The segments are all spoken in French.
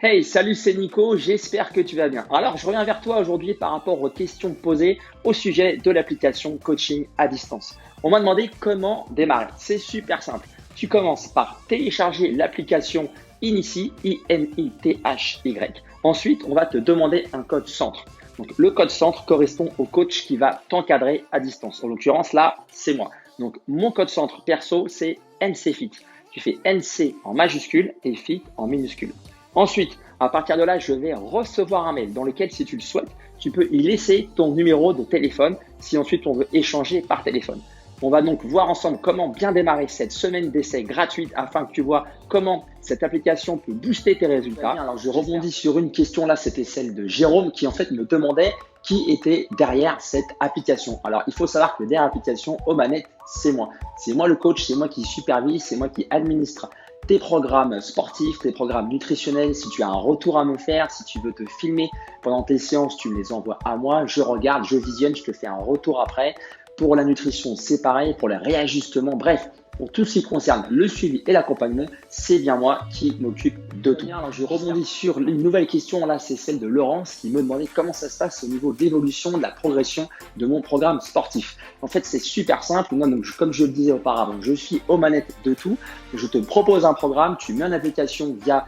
Hey, salut, c'est Nico, j'espère que tu vas bien. Alors, je reviens vers toi aujourd'hui par rapport aux questions posées au sujet de l'application coaching à distance. On m'a demandé comment démarrer. C'est super simple. Tu commences par télécharger l'application Inithi, I-N-I-T-H-Y. Ensuite, on va te demander un code centre. Donc, le code centre correspond au coach qui va t'encadrer à distance. En l'occurrence, là, c'est moi. Donc, mon code centre perso, c'est NCFIT. Tu fais NC en majuscule et FIT en minuscule. Ensuite, à partir de là, je vais recevoir un mail dans lequel, si tu le souhaites, tu peux y laisser ton numéro de téléphone si ensuite on veut échanger par téléphone. On va donc voir ensemble comment bien démarrer cette semaine d'essai gratuite afin que tu vois comment cette application peut booster tes résultats. Alors, je rebondis sur une question là, c'était celle de Jérôme qui en fait me demandait qui était derrière cette application. Alors, il faut savoir que derrière l'application, aux manettes, c'est moi. C'est moi le coach, c'est moi qui supervise, c'est moi qui administre tes programmes sportifs, tes programmes nutritionnels. Si tu as un retour à me faire, si tu veux te filmer pendant tes séances, tu me les envoies à moi. Je regarde, je visionne, je te fais un retour après. Pour la nutrition, c'est pareil. Pour les réajustements, bref, pour tout ce qui concerne le suivi et l'accompagnement, c'est bien moi qui m'occupe de tout. Alors, je rebondis sur une nouvelle question. Là, c'est celle de Laurence qui me demandait comment ça se passe au niveau d'évolution, de la progression de mon programme sportif. En fait, c'est super simple. Moi, donc, comme je le disais auparavant, je suis aux manettes de tout. Je te propose un programme, tu mets en application via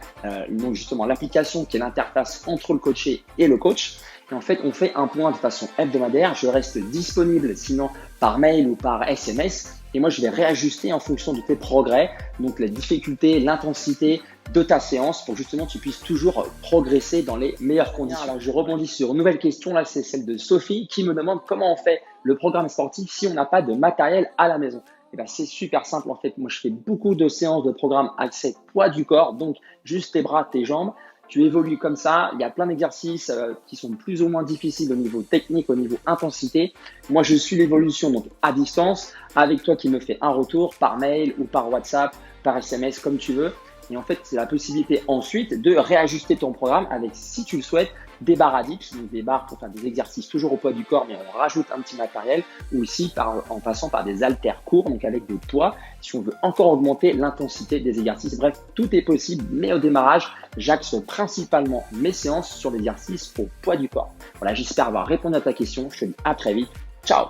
donc justement l'application qui est l'interface entre le coaché et le coach. Et en fait, on fait un point de façon hebdomadaire. Je reste disponible sinon par mail ou par SMS. Et moi, je vais réajuster en fonction de tes progrès, donc la difficulté, l'intensité de ta séance pour justement que tu puisses toujours progresser dans les meilleures conditions. Alors, je rebondis sur une nouvelle question. Là, c'est celle de Sophie qui me demande comment on fait le programme sportif si on n'a pas de matériel à la maison. Et ben, c'est super simple en fait. Moi, je fais beaucoup de séances de programme axé poids du corps, donc juste tes bras, tes jambes. Tu évolues comme ça, il y a plein d'exercices qui sont plus ou moins difficiles au niveau technique, au niveau intensité. Moi, je suis l'évolution donc à distance avec toi qui me fais un retour par mail ou par WhatsApp, par SMS, comme tu veux. Et en fait, c'est la possibilité ensuite de réajuster ton programme avec, si tu le souhaites, des barres à dips, donc des barres pour faire des exercices toujours au poids du corps, mais on rajoute un petit matériel, ou aussi en passant par des haltères courts, donc avec des poids, si on veut encore augmenter l'intensité des exercices. Bref, tout est possible, mais au démarrage, j'axe principalement mes séances sur l'exercice au poids du corps. Voilà, j'espère avoir répondu à ta question. Je te dis à très vite. Ciao!